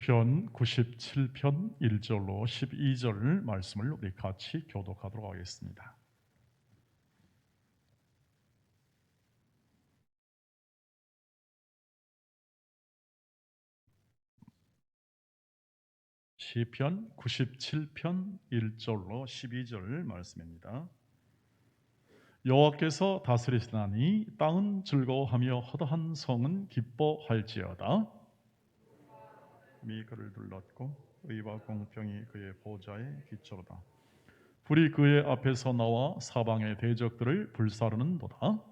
시편 97편 1절로 12절 말씀을 우리 같이 교독하도록 하겠습니다. 시편 97편 1절로 12절 말씀입니다. 여호와께서 다스리시나니 땅은 즐거워하며 허다한 성은 기뻐할지어다. 미 그를 둘렀고 의와 공평이 그의 보좌에 기초로다. 불이 그의 앞에서 나와 사방의 대적들을 불사르는도다.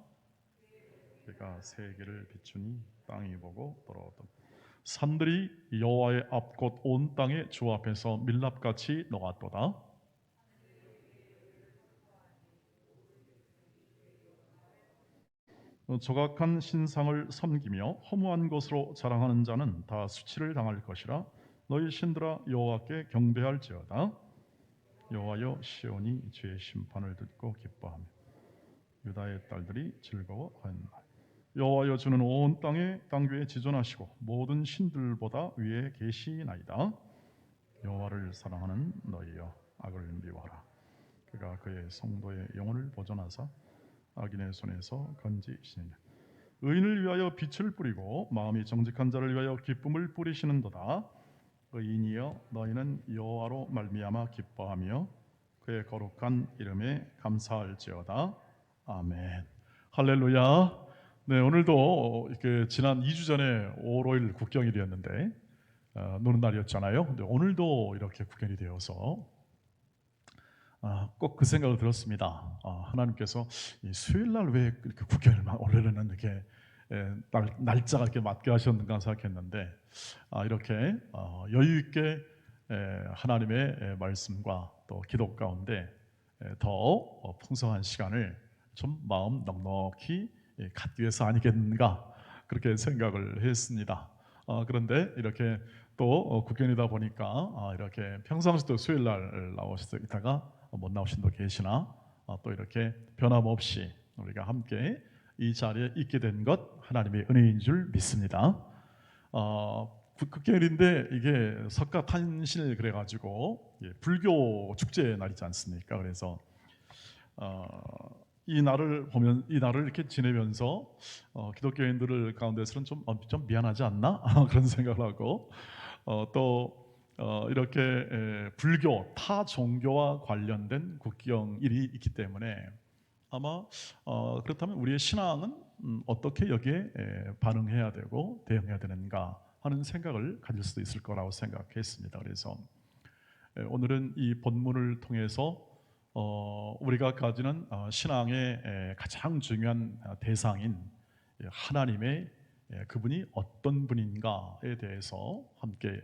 그가 세계를 비추니 땅이 보고 돌아오던 산들이 여호와의 앞 곧 온 땅의 주 앞에서 밀랍같이 녹았도다. 조각한 신상을 섬기며 허무한 것으로 자랑하는 자는 다 수치를 당할 것이라. 너희 신들아 여호와께 경배할지어다. 여호와여, 시온이 주의 심판을 듣고 기뻐하며 유다의 딸들이 즐거워하였나이다. 여호와여, 주는 온 땅에 땅 위에 지존하시고 모든 신들보다 위에 계시나이다. 여호와를 사랑하는 너희여, 악을 미워하라. 그가 그의 성도의 영혼을 보존하사 악인의 손에서 건지시느니라. 의인을 위하여 빛을 뿌리고 마음이 정직한 자를 위하여 기쁨을 뿌리시는도다. 의인이여, 너희는 여호와로 말미암아 기뻐하며 그의 거룩한 이름에 감사할지어다. 아멘. 할렐루야. 네, 오늘도 이렇게 지난 2주 전에 5월 5일 국경일이었는데 노는 날이었잖아요. 근데 오늘도 이렇게 국경이 되어서 꼭 그 생각을 들었습니다. 하나님께서 이 수요일 날 왜 이렇게 국경일만 올해는 이렇게 날짜가 이렇게 맞게 하셨는가 생각했는데 이렇게 여유 있게 하나님의 말씀과 또 기도 가운데 더 풍성한 시간을 좀 마음 넉넉히 갖기 위해서 아니겠는가 그렇게 생각을 했습니다. 그런데 이렇게 또 국경이다 보니까 이렇게 평상시도 수요일 날 나오시다가 못 나오신 분 계시나 또 이렇게 변함없이 우리가 함께 이 자리에 있게 된 것 하나님의 은혜인 줄 믿습니다. 국경일인데 이게 석가탄신일 그래가지고 불교 축제 날이지 않습니까? 그래서 이 날을 보면 이 날을 이렇게 지내면서 기독교인들 가운데서는 좀 미안하지 않나 그런 생각을 하고 또 이렇게 불교 타 종교와 관련된 국경일이 있기 때문에 아마 그렇다면 우리의 신앙은 어떻게 여기에 반응해야 되고 대응해야 되는가 하는 생각을 가질 수도 있을 거라고 생각했습니다. 그래서 오늘은 이 본문을 통해서 우리가 가지는 신앙의 가장 중요한 대상인 하나님의 그분이 어떤 분인가에 대해서 함께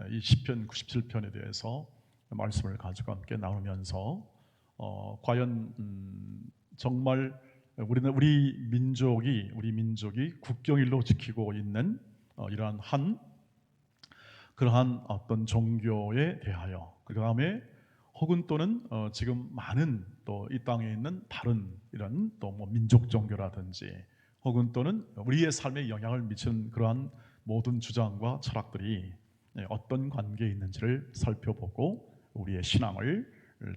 이 시편 97편에 대해서 말씀을 가지고 함께 나누면서 과연 정말 우리 민족이 국경일로 지키고 있는 이러한 그러한 어떤 종교에 대하여 그 다음에 혹은 또는 지금 많은 또 이 땅에 있는 다른 이런 또 뭐 민족 종교라든지 혹은 또는 우리의 삶에 영향을 미치는 그러한 모든 주장과 철학들이 어떤 관계에 있는지를 살펴보고 우리의 신앙을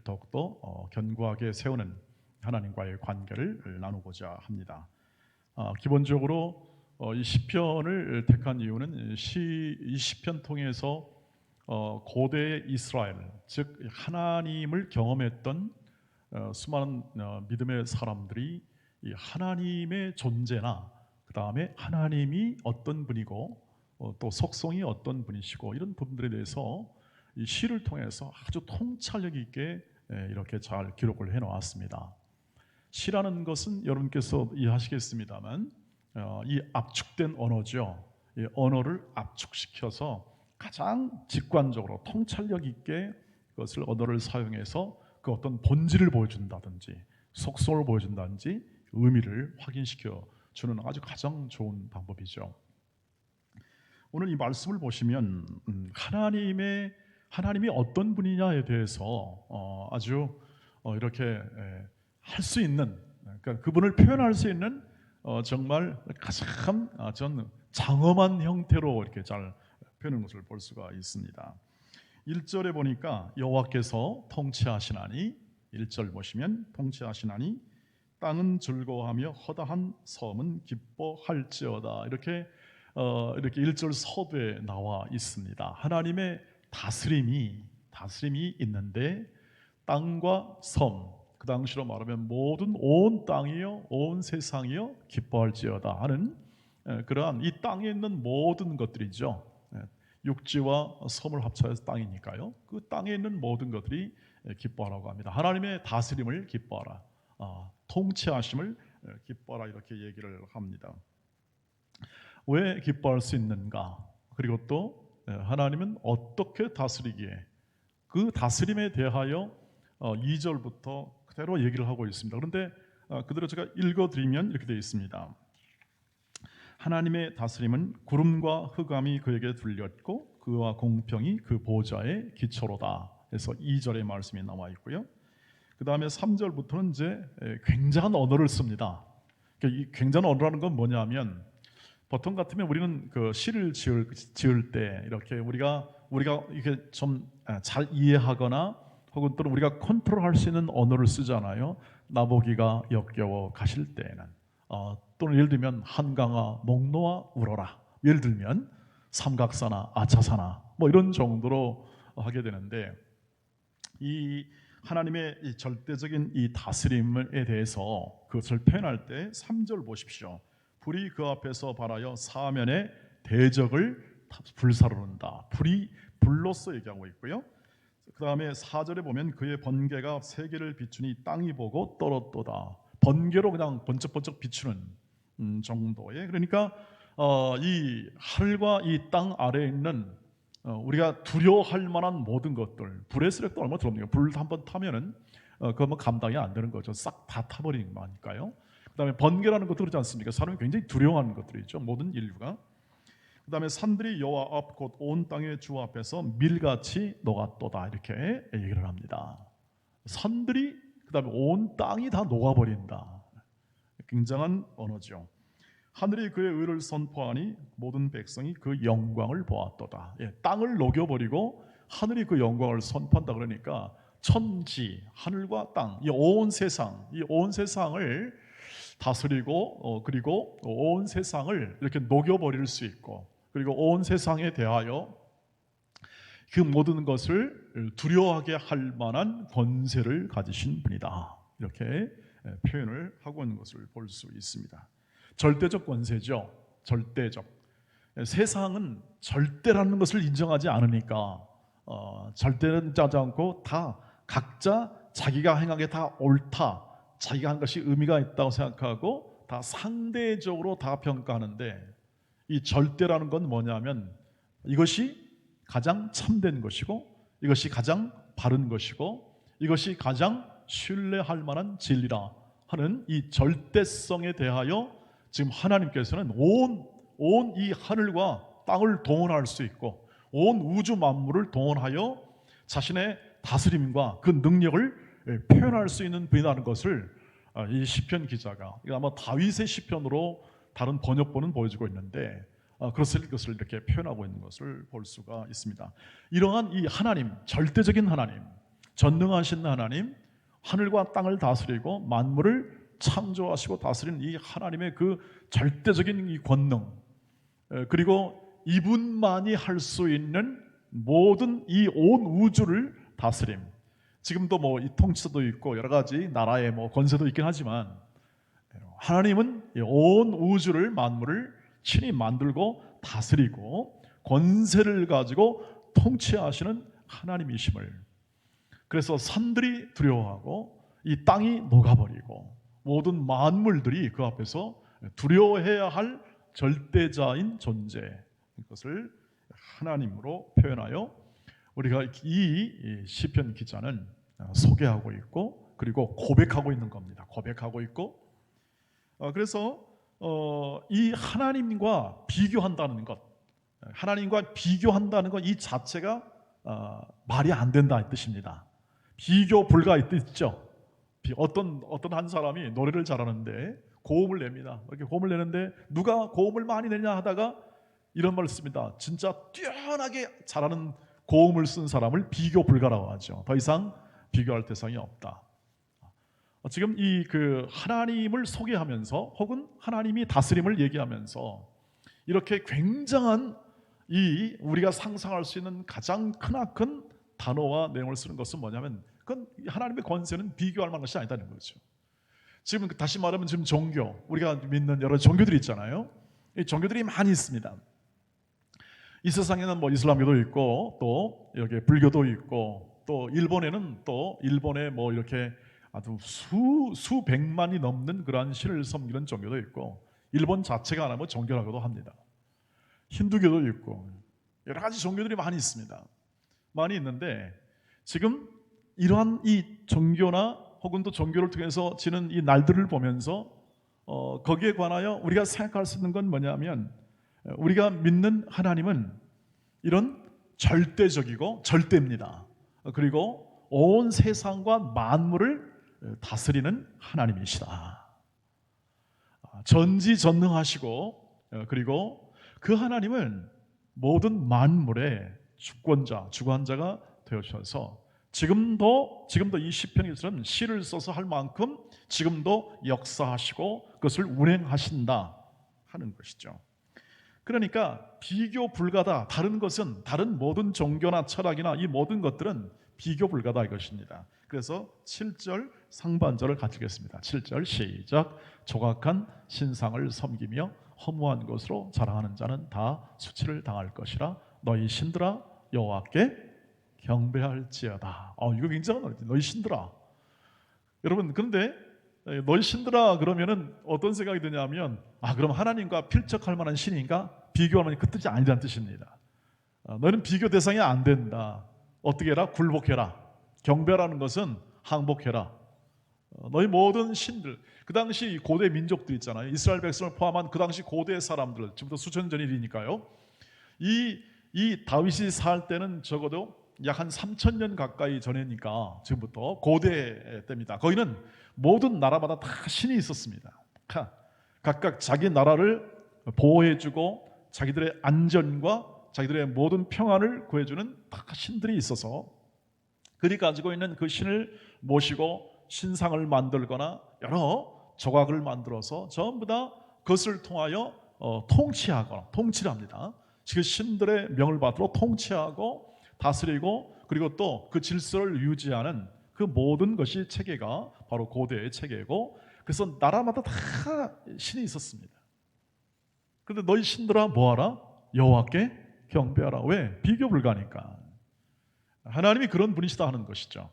더욱더 견고하게 세우는 하나님과의 관계를 나누고자 합니다. 기본적으로 이 시편을 택한 이유는 이 시편 통해서 고대 이스라엘 즉 하나님을 경험했던 수많은 믿음의 사람들이 이 하나님의 존재나 그 다음에 하나님이 어떤 분이고 또 속성이 어떤 분이시고 이런 부분들에 대해서 이 시를 통해서 아주 통찰력 있게 이렇게 잘 기록을 해놓았습니다. 시라는 것은 여러분께서 이해하시겠습니다만 이 압축된 언어죠. 이 언어를 압축시켜서 가장 직관적으로 통찰력 있게 그것을 언어를 사용해서 그 어떤 본질을 보여준다든지 속성을 보여준다든지 의미를 확인시켜 주는 아주 가장 좋은 방법이죠. 오늘 이 말씀을 보시면 하나님이 어떤 분이냐에 대해서 아주 이렇게 할 수 있는 그러니까 그분을 표현할 수 있는 정말 가장 전 장엄한 형태로 이렇게 잘 표현하는 것을 볼 수가 있습니다. 1절에 보니까 여호와께서 통치하시나니, 1절 보시면 통치하시나니 땅은 즐거워하며 허다한 섬은 기뻐할지어다. 이렇게 1절 서두에 나와 있습니다. 하나님의 다스림이 있는데 땅과 섬, 그 당시로 말하면 모든 온 땅이요 온 세상이요 기뻐할지어다 하는 그러한 이 땅에 있는 모든 것들이죠. 육지와 섬을 합쳐서 땅이니까요. 그 땅에 있는 모든 것들이 기뻐하라고 합니다. 하나님의 다스림을 기뻐하라, 통치하심을 기뻐하라, 이렇게 얘기를 합니다. 왜 기뻐할 수 있는가? 그리고 또 하나님은 어떻게 다스리기에, 그 다스림에 대하여 2절부터 그대로 얘기를 하고 있습니다. 그런데 그대로 제가 읽어드리면 이렇게 되어 있습니다. 하나님의 다스림은 구름과 흑암이 그에게 들렸고 그와 공평이 그 보좌의 기초로다. 그래서 2절의 말씀이 나와 있고요. 그 다음에 3절부터는 이제 굉장한 언어를 씁니다. 이 굉장한 언어라는 건 뭐냐면, 보통 같으면 우리는 그 시를 지을 때 이렇게 우리가 이게 좀 잘 이해하거나 혹은 또는 우리가 컨트롤할 수 있는 언어를 쓰잖아요. 나보기가 역겨워 가실 때에는, 또는 예를 들면 한강아 목놓아 울어라, 예를 들면 삼각사나 아차사나 뭐 이런 정도로 하게 되는데, 이 하나님의 이 절대적인 이 다스림에 대해서 그것을 표현할 때 3절 보십시오. 불이 그 앞에서 발하여 사면의 대적을 불사르는다. 불이 불로서 얘기하고 있고요. 그 다음에 4절에 보면 그의 번개가 세계를 비추니 땅이 보고 떨었도다. 번개로 그냥 번쩍번쩍 비추는 정도의, 그러니까 이 하늘과 이 땅 아래에 있는 우리가 두려워할 만한 모든 것들, 불의 쓰레기도 얼마나 더럽니까? 불 한번 타면은 그거 뭐 감당이 안 되는 거죠. 싹 다 타버리는 거니까요. 그 다음에 번개라는 것도 그렇지 않습니까? 사람이 굉장히 두려워하는 것들이죠, 모든 인류가. 그 다음에 산들이 여호와 앞 곧 온 땅의 주 앞에서 밀같이 녹았도다, 이렇게 얘기를 합니다. 산들이, 그 다음에 온 땅이 다 녹아버린다. 굉장한 언어죠. 하늘이 그의 의를 선포하니 모든 백성이 그 영광을 보았도다. 땅을 녹여버리고 하늘이 그 영광을 선포한다. 그러니까 천지, 하늘과 땅, 이 온 세상을 다스리고 그리고 온 세상을 이렇게 녹여버릴 수 있고, 그리고 온 세상에 대하여 그 모든 것을 두려워하게 할 만한 권세를 가지신 분이다. 이렇게 표현을 하고 있는 것을 볼 수 있습니다. 절대적 권세죠. 절대적. 세상은 절대라는 것을 인정하지 않으니까 절대는 짜지 않고 다 각자 자기가 행한 게 다 옳다, 자기가 한 것이 의미가 있다고 생각하고 다 상대적으로 다 평가하는데, 이 절대라는 건 뭐냐면 이것이 가장 참된 것이고, 이것이 가장 바른 것이고, 이것이 가장 신뢰할 만한 진리라 하는 이 절대성에 대하여 지금 하나님께서는 온 이 하늘과 땅을 동원할 수 있고 온 우주 만물을 동원하여 자신의 다스림과 그 능력을 표현할 수 있는 분이라는 것을 이 시편 기자가, 아마 다윗의 시편으로 다른 번역본은 보여주고 있는데 그것을 이렇게 표현하고 있는 것을 볼 수가 있습니다. 이러한 이 하나님, 절대적인 하나님, 전능하신 하나님, 하늘과 땅을 다스리고 만물을 창조하시고 다스리는 이 하나님의 그 절대적인 이 권능, 그리고 이분만이 할 수 있는 모든 이 온 우주를 다스림. 지금도 뭐 이 통치도 있고 여러 가지 나라의 뭐 권세도 있긴 하지만, 하나님은 온 우주를, 만물을 친히 만들고 다스리고 권세를 가지고 통치하시는 하나님이심을, 그래서 산들이 두려워하고 이 땅이 녹아버리고 모든 만물들이 그 앞에서 두려워해야 할 절대자인 존재, 이것을 하나님으로 표현하여 우리가 이 시편 기자는 소개하고 있고 그리고 고백하고 있는 겁니다. 고백하고 있고, 그래서 이 하나님과 비교한다는 것, 하나님과 비교한다는 것 이 자체가 말이 안 된다 이 뜻입니다. 비교 불가 이 뜻이죠. 어떤 한 사람이 노래를 잘하는데 고음을 냅니다. 이렇게 고음을 내는데 누가 고음을 많이 내냐 하다가 이런 말을 씁니다. 진짜 뛰어나게 잘하는 고음을 쓴 사람을 비교 불가라고 하죠. 더 이상 비교할 대상이 없다. 지금 이 하나님을 소개하면서 혹은 하나님이 다스림을 얘기하면서 이렇게 굉장한 이 우리가 상상할 수 있는 가장 크나큰 단어와 내용을 쓰는 것은 뭐냐면 그건 하나님의 권세는 비교할 만한 것이 아니다는 거죠. 지금 다시 말하면 지금 종교, 우리가 믿는 여러 종교들이 있잖아요. 이 종교들이 많이 있습니다. 이 세상에는 뭐 이슬람교도 있고 또 여기 불교도 있고 또 일본에는 또 일본에 뭐 이렇게 아주 수백만이 넘는 그러한 신을 섬기는 종교도 있고 일본 자체가 하나의 종교라고도 합니다. 힌두교도 있고 여러 가지 종교들이 많이 있습니다. 많이 있는데 지금 이러한 이 종교나 혹은 또 종교를 통해서 지는 이 날들을 보면서 거기에 관하여 우리가 생각할 수 있는 건 뭐냐면 우리가 믿는 하나님은 이런 절대적이고 절대입니다. 그리고 온 세상과 만물을 다스리는 하나님이시다. 전지전능하시고 그리고 그 하나님은 모든 만물의 주권자, 주관자가 되어주셔서 지금도 이 시편에서는 시를 써서 할 만큼 지금도 역사하시고 그것을 운행하신다 하는 것이죠. 그러니까 비교 불가다. 다른 것은 다른 모든 종교나 철학이나 이 모든 것들은 비교 불가다 이것입니다. 그래서 7절 상반절을 가지겠습니다. 7절 시작. 조각한 신상을 섬기며 허무한 것으로 자랑하는 자는 다 수치를 당할 것이라. 너희 신들아 여호와께 경배할지어다. 이거 굉장한 너희 신들아. 여러분 그런데 너희 신들아 그러면은 어떤 생각이 드냐면 그럼 하나님과 필적할 만한 신인가? 비교할 만한 그 뜻이 아니라는 뜻입니다. 너희는 비교 대상이 안 된다. 어떻게 해라? 굴복해라. 경배라는 것은 항복해라. 너희 모든 신들, 그 당시 고대 민족들 있잖아요. 이스라엘 백성을 포함한 그 당시 고대 사람들, 지금부터 수천 전 일이니까요. 이 다윗이 살 때는 적어도 약 한 3,000년 가까이 전이니까 지금부터 고대 때입니다. 거기는 모든 나라마다 다 신이 있었습니다. 각각 자기 나라를 보호해주고 자기들의 안전과 자기들의 모든 평안을 구해주는 다 신들이 있어서 그들이 가지고 있는 그 신을 모시고 신상을 만들거나 여러 조각을 만들어서 전부 다 그것을 통하여 통치를 합니다. 그 신들의 명을 받들어 통치하고 다스리고 그리고 또 그 질서를 유지하는 그 모든 것이 체계가 바로 고대의 체계고 그래서 나라마다 다 신이 있었습니다. 그런데 너희 신들아 뭐하라? 여호와께 경배하라. 왜? 비교 불가니까. 하나님이 그런 분이시다 하는 것이죠.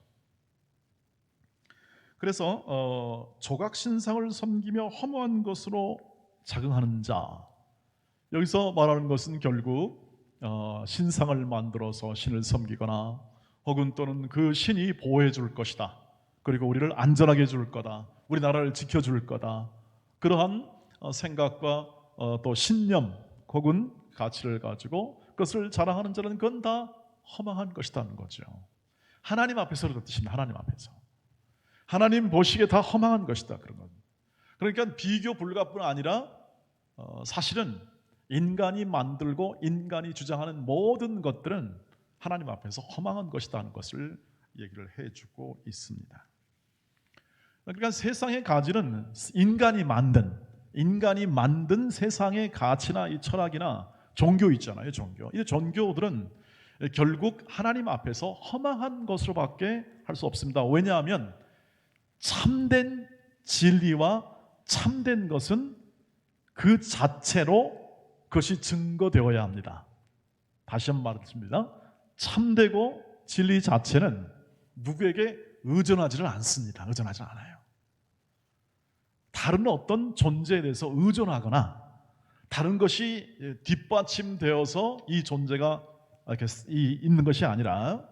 그래서 조각 신상을 섬기며 허무한 것으로 자긍하는 자, 여기서 말하는 것은 결국 신상을 만들어서 신을 섬기거나 혹은 또는 그 신이 보호해 줄 것이다. 그리고 우리를 안전하게 해줄 거다. 우리나라를 지켜줄 거다. 그러한 생각과 또 신념 혹은 가치를 가지고 그것을 자랑하는 자는 그건 다 허망한 것이라는 거죠. 하나님 앞에서 그렇듯입니다. 하나님 앞에서. 하나님 보시기에 다 허망한 것이다. 그런 건. 그러니까 비교 불가뿐 아니라 사실은 인간이 만들고 인간이 주장하는 모든 것들은 하나님 앞에서 허망한 것이라는 것을 얘기를 해주고 있습니다. 그러니까 세상의 가치는 인간이 만든 세상의 가치나 이 철학이나 종교 있잖아요. 이 종교들은 결국 하나님 앞에서 허망한 것으로밖에 할 수 없습니다. 왜냐하면 참된 진리와 참된 것은 그 자체로 그것이 증거되어야 합니다. 다시 한번 말씀드립니다. 참되고 진리 자체는 누구에게 의존하지는 않습니다. 의존하지 않아요. 다른 어떤 존재에 대해서 의존하거나 다른 것이 뒷받침되어서 이 존재가 이렇게 있는 것이 아니라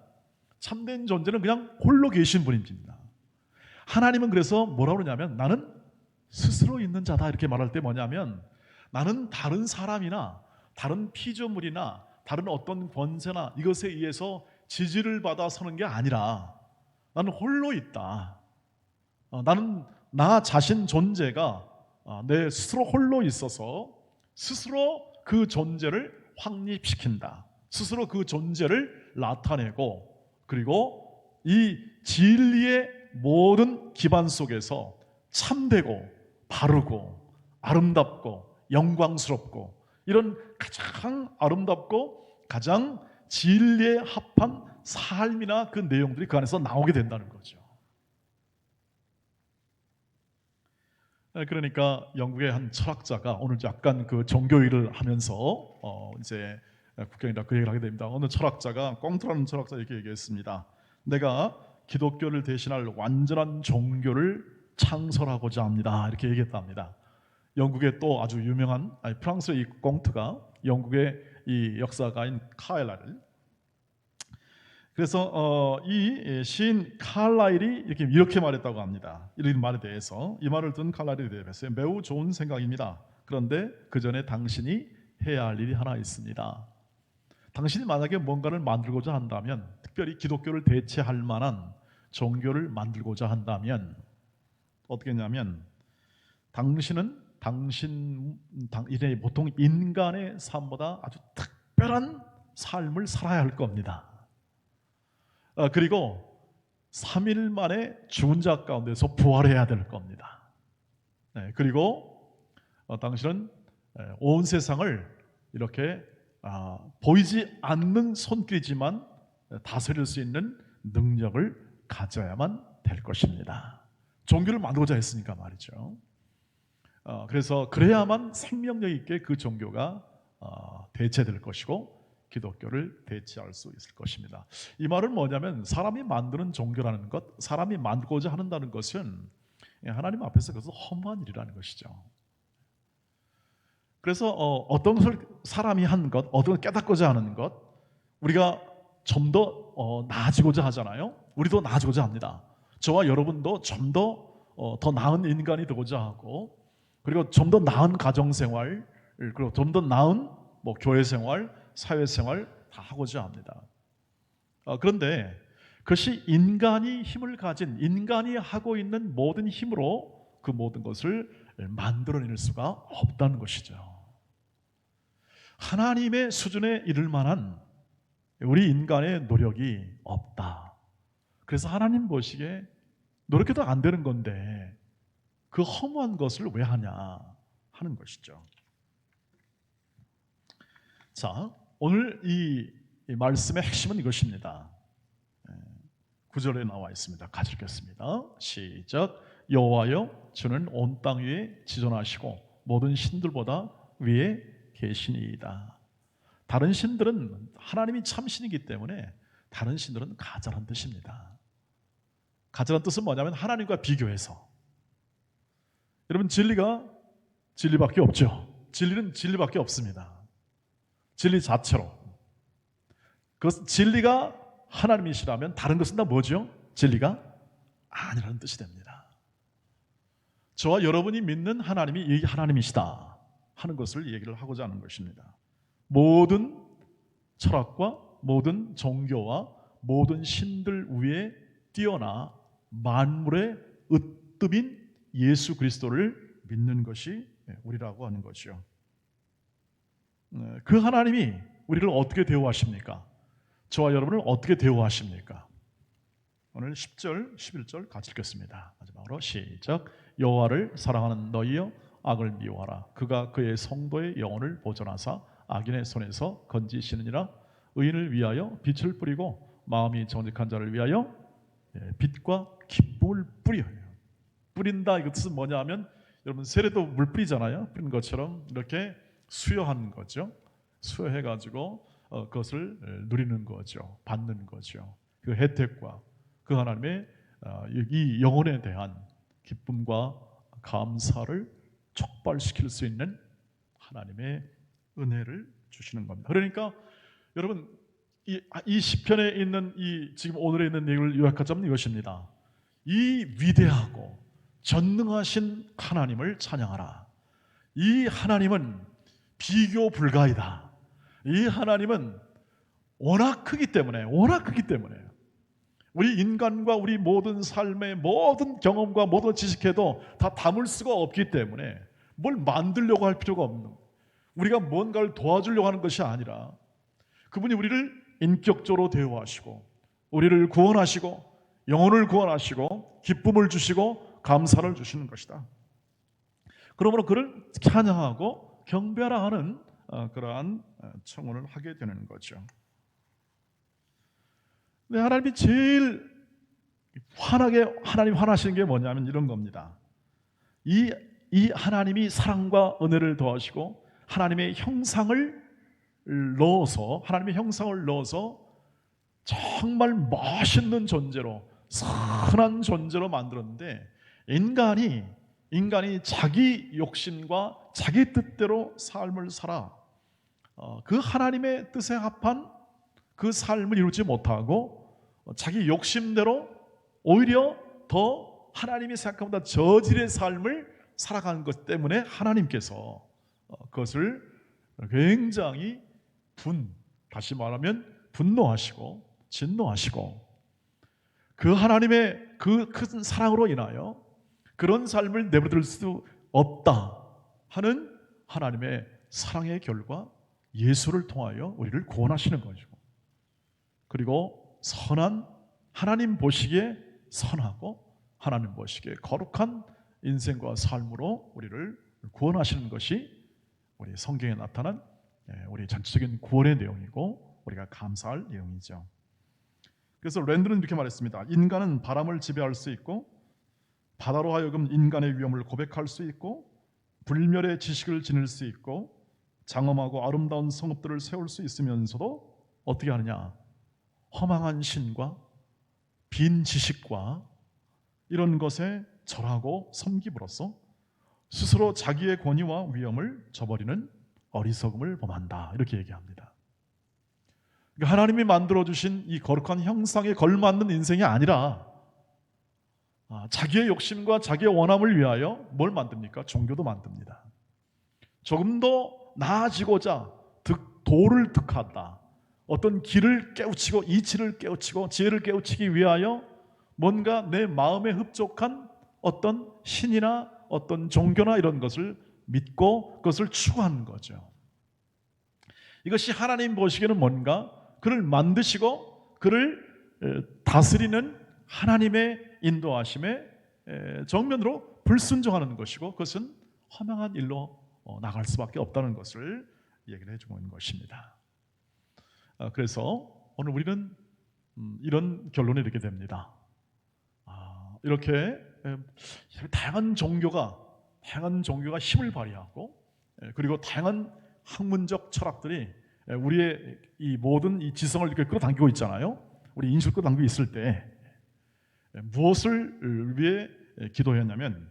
참된 존재는 그냥 홀로 계신 분입니다. 하나님은 그래서 뭐라고 그러냐면 나는 스스로 있는 자다 이렇게 말할 때 뭐냐면 나는 다른 사람이나 다른 피조물이나 다른 어떤 권세나 이것에 의해서 지지를 받아 서는 게 아니라 나는 홀로 있다. 나는 나 자신 존재가 내 스스로 홀로 있어서 스스로 그 존재를 확립시킨다. 스스로 그 존재를 나타내고, 그리고 이 진리의 모든 기반 속에서 참되고 바르고 아름답고 영광스럽고 이런 가장 아름답고 가장 진리에 합한 삶이나 그 내용들이 그 안에서 나오게 된다는 거죠. 그러니까 영국의 한 철학자가 오늘 약간 그 종교일을 하면서 이제 국경이라 그 얘기를 하게 됩니다. 어느 철학자가, 꽁트라는 철학자 이렇게 얘기했습니다. 내가 기독교를 대신할 완전한 종교를 창설하고자 합니다. 이렇게 얘기했답니다. 영국의 또 아주 유명한, 프랑스의 이 꽁트가 영국의 이 역사가인 카일라일, 그래서 이 시인 칼라일이 이렇게 말했다고 합니다. 이런 말에 대해서, 이 말을 든 칼라일에 대해서 매우 좋은 생각입니다. 그런데 그 전에 당신이 해야 할 일이 하나 있습니다. 당신이 만약에 뭔가를 만들고자 한다면, 특별히 기독교를 대체할 만한 종교를 만들고자 한다면 어떻게 했냐면, 당신은 보통 인간의 삶보다 아주 특별한 삶을 살아야 할 겁니다. 그리고 3일 만에 죽은 자 가운데서 부활해야 될 겁니다. 그리고 당신은 온 세상을 이렇게 보이지 않는 손길이지만 다스릴 수 있는 능력을 가져야만 될 것입니다. 종교를 만들고자 했으니까 말이죠. 그래서 그래야만 생명력 있게 그 종교가 대체될 것이고 기독교를 대체할 수 있을 것입니다. 이 말은 뭐냐면, 사람이 만드는 종교라는 것, 사람이 만들고자 한다는 것은 하나님 앞에서 그것은 허무한 일이라는 것이죠. 그래서 어떤 것을 사람이 한 것, 어떤 걸 깨닫고자 하는 것, 우리가 좀 더 나아지고자 하잖아요. 우리도 나아지고자 합니다. 저와 여러분도 좀 더 나은 인간이 되고자 하고, 그리고 좀 더 나은 가정생활, 그리고 좀 더 나은 교회생활, 사회생활 다 하고자 합니다. 그런데 그것이 인간이 힘을 가진, 인간이 하고 있는 모든 힘으로 그 모든 것을 만들어낼 수가 없다는 것이죠. 하나님의 수준에 이를 만한 우리 인간의 노력이 없다. 그래서 하나님 보시기에 노력해도 안 되는 건데 그 허무한 것을 왜 하냐 하는 것이죠. 자, 오늘 이 말씀의 핵심은 이것입니다. 9절에 나와 있습니다. 같이 읽겠습니다. 시작. 여호와여, 주는 온 땅 위에 지존하시고 모든 신들보다 위에 계시니이다. 다른 신들은, 하나님이 참신이기 때문에 다른 신들은 가짜란 뜻입니다. 가짜란 뜻은 뭐냐면 하나님과 비교해서. 여러분, 진리밖에 없죠. 진리는 진리밖에 없습니다. 진리 자체로. 그것은 진리가 하나님이시라면 다른 것은 다 뭐죠? 진리가 아니라는 뜻이 됩니다. 저와 여러분이 믿는 하나님이 이 하나님이시다 하는 것을 얘기를 하고자 하는 것입니다. 모든 철학과 모든 종교와 모든 신들 위에 뛰어나 만물의 으뜸인 예수 그리스도를 믿는 것이 우리라고 하는 거죠. 그 하나님이 우리를 어떻게 대우하십니까? 저와 여러분을 어떻게 대우하십니까? 오늘 10절, 11절 같이 읽겠습니다. 마지막으로 시작. 여호와를 사랑하는 너희여, 악을 미워하라. 그가 그의 성도의 영혼을 보존하사 악인의 손에서 건지시느니라. 의인을 위하여 빛을 뿌리고 마음이 정직한 자를 위하여 빛과 기쁨을 뿌려요. 뿌린다, 이 뜻은 뭐냐 하면, 여러분 세례도 물 뿌리잖아요. 뿌린 것처럼 이렇게 수여하는 거죠. 수여해가지고 그것을 누리는 거죠. 받는 거죠. 그 혜택과 그 하나님의 이 영혼에 대한 기쁨과 감사를 촉발시킬 수 있는 하나님의 은혜를 주시는 겁니다. 그러니까 여러분, 이 시편에 있는 이 지금 오늘에 있는 내용을 요약하자면 이것입니다. 이 위대하고 전능하신 하나님을 찬양하라. 이 하나님은 비교 불가이다. 이 하나님은 워낙 크기 때문에 우리 인간과 우리 모든 삶의 모든 경험과 모든 지식해도 다 담을 수가 없기 때문에 뭘 만들려고 할 필요가 없는, 우리가 뭔가를 도와주려고 하는 것이 아니라 그분이 우리를 인격적으로 대우하시고 우리를 구원하시고 영혼을 구원하시고 기쁨을 주시고 감사를 주시는 것이다. 그러므로 그를 찬양하고 경배하라 하는 그러한 청혼을 하게 되는 거죠. 근데 하나님이 제일 하나님 화나시는 게 뭐냐면 이런 겁니다. 이 하나님이 사랑과 은혜를 더하시고 하나님의 형상을 넣어서 정말 멋있는 존재로 선한 존재로 만들었는데 인간이 자기 욕심과 자기 뜻대로 삶을 살아 그 하나님의 뜻에 합한 그 삶을 이루지 못하고 자기 욕심대로 오히려 더 하나님이 생각한 것보다 저질의 삶을 살아가는 것 때문에 하나님께서 그것을 굉장히 다시 말하면 분노하시고 진노하시고 그 하나님의 그 큰 사랑으로 인하여 그런 삶을 내버려둘 수 없다 하는 하나님의 사랑의 결과 예수를 통하여 우리를 구원하시는 거죠. 그리고 선한 하나님 보시기에 선하고 하나님 보시기에 거룩한 인생과 삶으로 우리를 구원하시는 것이 우리 성경에 나타난 우리 전체적인 구원의 내용이고 우리가 감사할 내용이죠. 그래서 랜드는 이렇게 말했습니다. 인간은 바람을 지배할 수 있고 바다로 하여금 인간의 위험을 고백할 수 있고 불멸의 지식을 지닐 수 있고 장엄하고 아름다운 성읍들을 세울 수 있으면서도 어떻게 하느냐? 허망한 신과 빈 지식과 이런 것에 절하고 섬김으로써 스스로 자기의 권위와 위엄을 저버리는 어리석음을 범한다. 이렇게 얘기합니다. 그러니까 하나님이 만들어주신 이 거룩한 형상에 걸맞는 인생이 아니라 자기의 욕심과 자기의 원함을 위하여 뭘 만듭니까? 종교도 만듭니다. 조금 더 나아지고자 도를 득한다. 어떤 길을 깨우치고 이치를 깨우치고 지혜를 깨우치기 위하여 뭔가 내 마음에 흡족한 어떤 신이나 어떤 종교나 이런 것을 믿고 그것을 추구하는 거죠. 이것이 하나님 보시기에는 뭔가 그를 만드시고 그를 다스리는 하나님의 인도하심에 정면으로 불순종하는 것이고 그것은 허망한 일로 나갈 수밖에 없다는 것을 얘기를 해주고 있는 것입니다. 그래서 오늘 우리는 이런 결론에 이르게 됩니다. 이렇게 다양한 종교가 힘을 발휘하고 그리고 다양한 학문적 철학들이 우리의 이 모든 이 지성을 이렇게 끌어당기고 있잖아요. 우리 인식을 끌어당기고 있을 때 무엇을 위해 기도했냐면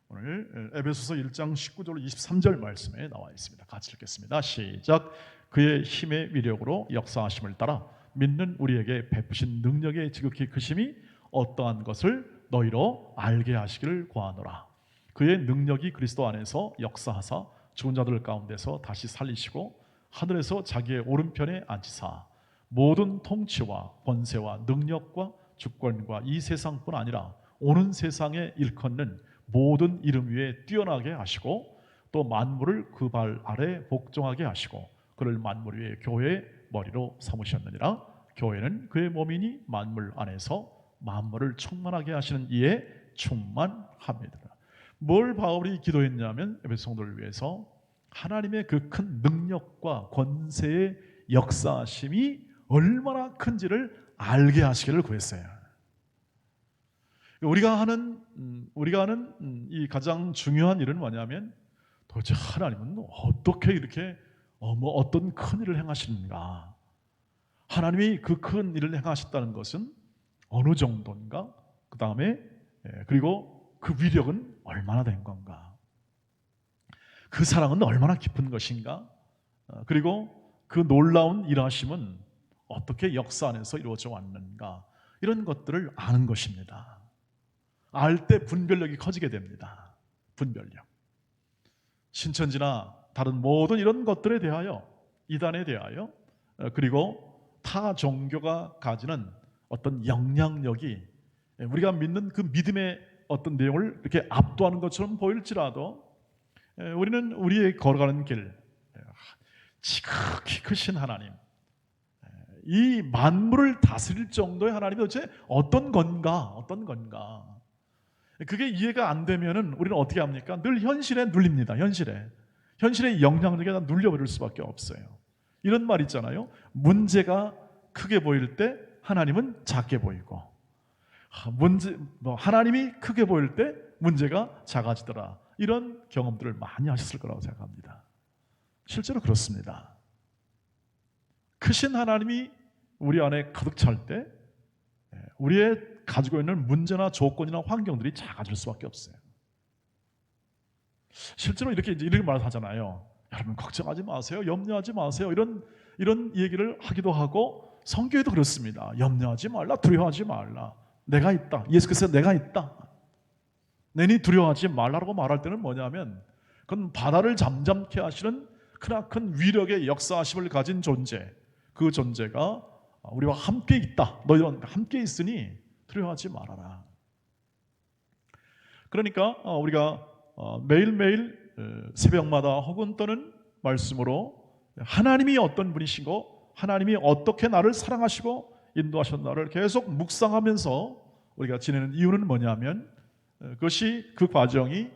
오늘 에베소서 1장 19절 23절 말씀에 나와 있습니다. 같이 읽겠습니다. 시작. 그의 힘의 위력으로 역사하심을 따라 믿는 우리에게 베푸신 능력의 지극히 크심이 어떠한 것을 너희로 알게 하시기를 구하노라. 그의 능력이 그리스도 안에서 역사하사 죽은 자들 가운데서 다시 살리시고 하늘에서 자기의 오른편에 앉히사 모든 통치와 권세와 능력과 주권과 이 세상뿐 아니라 오는 세상에 일컫는 모든 이름 위에 뛰어나게 하시고 또 만물을 그 발 아래 복종하게 하시고 그를 만물 위에 교회의 머리로 삼으셨느니라. 교회는 그의 몸이니 만물 안에서 만물을 충만하게 하시는 이에 충만합니다. 뭘 바울이 기도했냐면 에베소 성도를 위해서 하나님의 그 큰 능력과 권세의 역사심이 얼마나 큰지를 알게 하시기를 구했어요. 우리가 하는 이 가장 중요한 일은 뭐냐면 도대체 하나님은 어떻게 이렇게 어떤 큰 일을 행하시는가? 하나님이 그 큰 일을 행하셨다는 것은 어느 정도인가? 그 다음에 그리고 그 위력은 얼마나 된 건가? 그 사랑은 얼마나 깊은 것인가? 그리고 그 놀라운 일하심은 어떻게 역사 안에서 이루어져 왔는가? 이런 것들을 아는 것입니다. 알 때 분별력이 커지게 됩니다. 분별력. 신천지나 다른 모든 이런 것들에 대하여, 이단에 대하여, 그리고 타 종교가 가지는 어떤 영향력이 우리가 믿는 그 믿음의 어떤 내용을 이렇게 압도하는 것처럼 보일지라도 우리는 우리의 걸어가는 길, 지극히 크신 하나님, 이 만물을 다스릴 정도의 하나님이 도대체 어떤 건가? 그게 이해가 안 되면은 우리는 어떻게 합니까? 늘 현실에 눌립니다. 현실의 영향력에 다 눌려버릴 수밖에 없어요. 이런 말 있잖아요. 문제가 크게 보일 때 하나님은 작게 보이고, 하나님이 크게 보일 때 문제가 작아지더라. 이런 경험들을 많이 하셨을 거라고 생각합니다. 실제로 그렇습니다. 크신 하나님이 우리 안에 가득 찰 때 우리의 가지고 있는 문제나 조건이나 환경들이 작아질 수밖에 없어요. 실제로 이렇게 말을 하잖아요. 여러분 걱정하지 마세요. 염려하지 마세요. 이런 얘기를 하기도 하고, 성경에도 그렇습니다. 염려하지 말라, 두려워하지 말라. 내가 있다. 예수께서 내가 있다. 내니 두려워하지 말라라고 말할 때는 뭐냐면, 그건 바다를 잠잠케 하시는 크나큰 위력의 역사하심을 가진 존재, 그 존재가 우리와 함께 있다. 너희와 함께 있으니 두려워하지 말아라. 그러니까 우리가 매일매일 새벽마다 혹은 또는 말씀으로 하나님이 어떤 분이시고 하나님이 어떻게 나를 사랑하시고 인도하셨나를 계속 묵상하면서 우리가 지내는 이유는 뭐냐면, 그것이, 그 과정이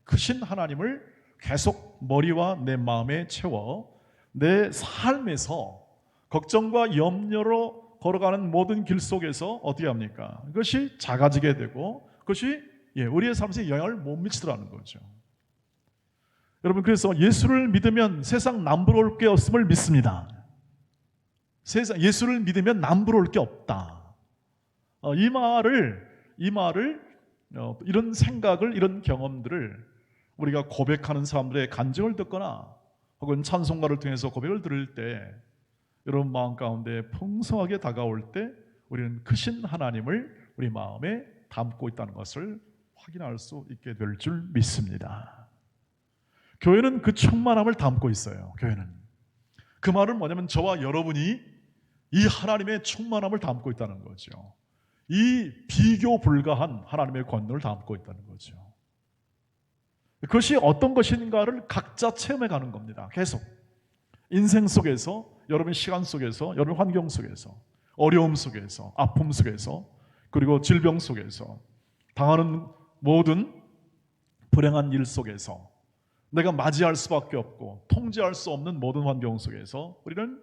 크신 하나님을 계속 머리와 내 마음에 채워 내 삶에서 걱정과 염려로 걸어가는 모든 길 속에서 어떻게 합니까? 그것이 작아지게 되고 그것이 우리의 삶에 영향을 못 미치더라는 거죠. 여러분, 그래서 예수를 믿으면 세상 남부러울 게 없음을 믿습니다. 예수를 믿으면 남부러울 게 없다. 이 말을 이런 생각을, 이런 경험들을 우리가 고백하는 사람들의 간증을 듣거나 혹은 찬송가를 통해서 고백을 들을 때 여러분 마음 가운데 풍성하게 다가올 때 우리는 크신 하나님을 우리 마음에 담고 있다는 것을 확인할 수 있게 될 줄 믿습니다. 교회는 그 충만함을 담고 있어요. 교회는 그 말은 뭐냐면, 저와 여러분이 이 하나님의 충만함을 담고 있다는 거죠. 이 비교 불가한 하나님의 권능을 담고 있다는 거죠. 그것이 어떤 것인가를 각자 체험해 가는 겁니다. 계속 인생 속에서, 여러분의 시간 속에서, 여러분의 환경 속에서, 어려움 속에서, 아픔 속에서, 그리고 질병 속에서, 당하는 모든 불행한 일 속에서, 내가 맞이할 수밖에 없고 통제할 수 없는 모든 환경 속에서 우리는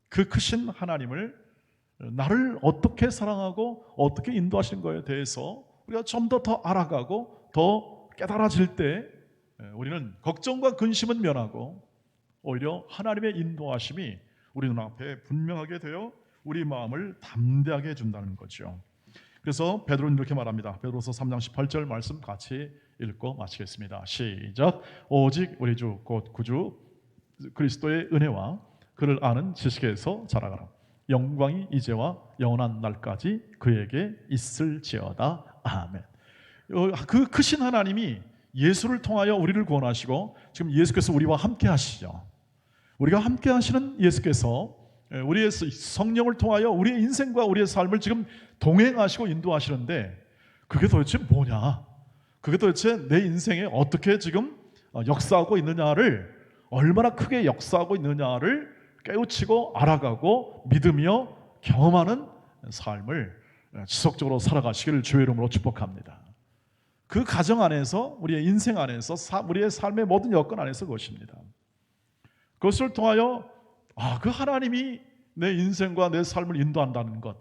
그 크신 하나님을, 나를 어떻게 사랑하고 어떻게 인도하시는 거에 대해서 우리가 좀 더 알아가고 더 깨달아질 때 우리는 걱정과 근심은 면하고 오히려 하나님의 인도하심이 우리 눈앞에 분명하게 되어 우리 마음을 담대하게 해준다는 거죠. 그래서 베드로는 이렇게 말합니다. 베드로서 3장 18절 말씀 같이 읽고 마치겠습니다. 시작. 오직 우리 주 곧 구주 그리스도의 은혜와 그를 아는 지식에서 자라가라. 영광이 이제와 영원한 날까지 그에게 있을지어다. 아멘. 그 크신 하나님이 예수를 통하여 우리를 구원하시고 지금 예수께서 우리와 함께 하시죠. 우리가 함께 하시는 예수께서 우리의 성령을 통하여 우리의 인생과 우리의 삶을 지금 동행하시고 인도하시는데, 그게 도대체 뭐냐? 그게 도대체 내 인생에 어떻게 지금 역사하고 있느냐를, 얼마나 크게 역사하고 있느냐를 깨우치고 알아가고 믿으며 경험하는 삶을 지속적으로 살아가시기를 주의 이름으로 축복합니다. 그 가정 안에서, 우리의 인생 안에서, 우리의 삶의 모든 여건 안에서 그것입니다. 그것을 통하여 그 하나님이 내 인생과 내 삶을 인도한다는 것,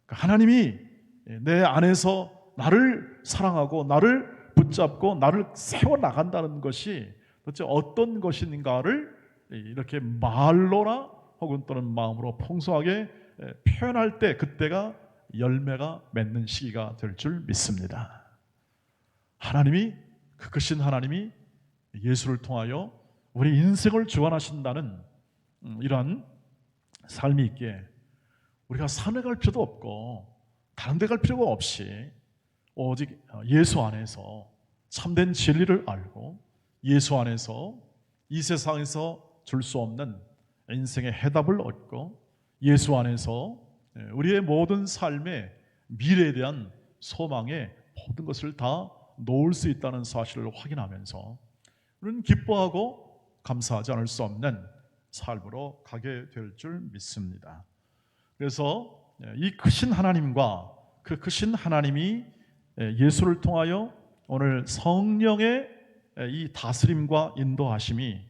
하나님이 내 안에서 나를 사랑하고 나를 붙잡고 나를 세워나간다는 것이 도대체 어떤 것인가를 이렇게 말로나 혹은 또는 마음으로 풍성하게 표현할 때, 그때가 열매가 맺는 시기가 될 줄 믿습니다. 하나님이, 그 크신 하나님이 예수를 통하여 우리 인생을 주관하신다는 이러한 삶이 있기에 우리가 산에 갈 필요도 없고 다른 데 갈 필요가 없이 오직 예수 안에서 참된 진리를 알고 예수 안에서 이 세상에서 줄 수 없는 인생의 해답을 얻고 예수 안에서 우리의 모든 삶의 미래에 대한 소망의 모든 것을 다 놓을 수 있다는 사실을 확인하면서 우리는 기뻐하고 감사하지 않을 수 없는 삶으로 가게 될 줄 믿습니다. 그래서 이 크신 하나님과 그 크신 하나님이 예수를 통하여 오늘 성령의 이 다스림과 인도하심이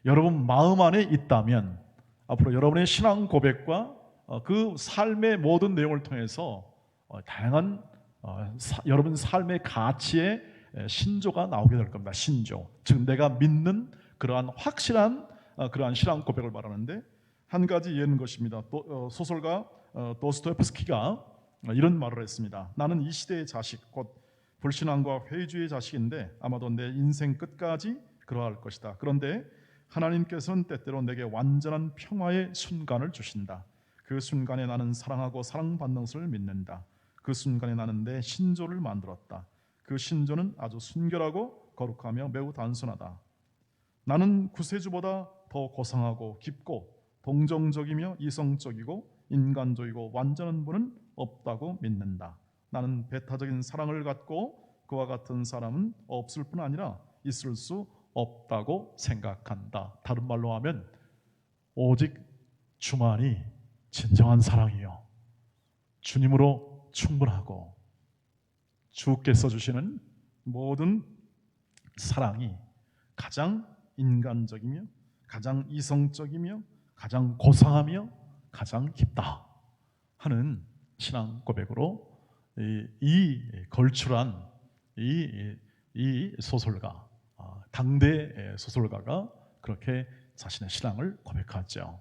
여러분 마음 안에 있다면 앞으로 여러분의 신앙 고백과 그 삶의 모든 내용을 통해서 다양한 여러분 삶의 가치의 신조가 나오게 될 겁니다. 신조, 즉 내가 믿는 그러한 확실한 그러한 신앙 고백을 말하는데 한 가지 예는 것입니다. 소설가 도스토옙스키가 이런 말을 했습니다. 나는 이 시대의 자식, 곧 불신앙과 회의주의의 자식인데 아마도 내 인생 끝까지 그러할 것이다. 그런데 하나님께서는 때때로 내게 완전한 평화의 순간을 주신다. 그 순간에 나는 사랑하고 사랑받는 것을 믿는다. 그 순간에 나는 내 신조를 만들었다. 그 신조는 아주 순결하고 거룩하며 매우 단순하다. 나는 구세주보다 더 고상하고 깊고 동정적이며 이성적이고 인간적이고 완전한 분은 없다고 믿는다. 나는 배타적인 사랑을 갖고 그와 같은 사람은 없을 뿐 아니라 있을 수 없다고 생각한다. 다른 말로 하면 오직 주만이 진정한 사랑이요, 주님으로 충분하고 주께서 주시는 모든 사랑이 가장 인간적이며 가장 이성적이며 가장 고상하며 가장 깊다 하는 신앙 고백으로 이 걸출한 이 소설가, 당대 소설가가 그렇게 자신의 신앙을 고백하죠.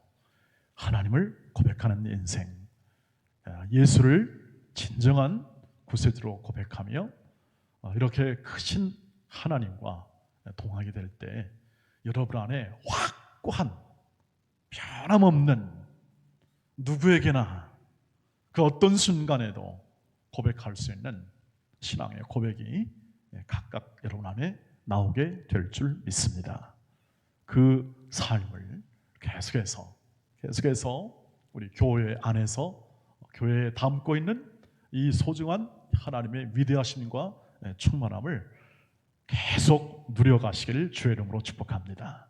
하나님을 고백하는 인생, 예수를 진정한 구세주로 고백하며 이렇게 크신 하나님과 동하게 될 때 여러분 안에 확고한 변함없는, 누구에게나 그 어떤 순간에도 고백할 수 있는 신앙의 고백이 각각 여러분 안에 나오게 될 줄 믿습니다. 그 삶을 계속해서 우리 교회 안에서 교회에 담고 있는 이 소중한 하나님의 위대하심과 충만함을 계속 누려가시길 주의 이름으로 축복합니다.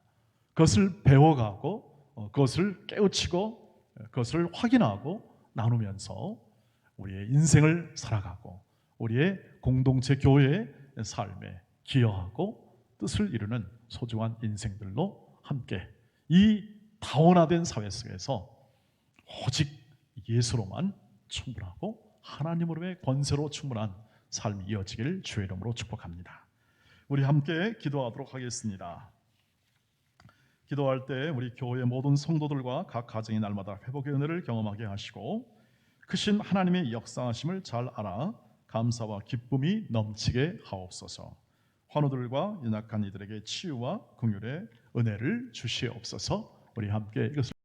그것을 배워가고 그것을 깨우치고 그것을 확인하고 나누면서 우리의 인생을 살아가고 우리의 공동체 교회의 삶에 기여하고 뜻을 이루는 소중한 인생들로 함께 이 다원화된 사회 속에서 오직 예수로만 충분하고 하나님으로의 권세로 충분한 삶이 이어지길 주의 이름으로 축복합니다. 우리 함께 기도하도록 하겠습니다. 기도할 때 우리 교회의 모든 성도들과 각 가정이 날마다 회복의 은혜를 경험하게 하시고 크신 하나님의 역사하심을 잘 알아 감사와 기쁨이 넘치게 하옵소서. 환우들과 연약한 이들에게 치유와 긍휼의 은혜를 주시옵소서. 우리 함께 이것을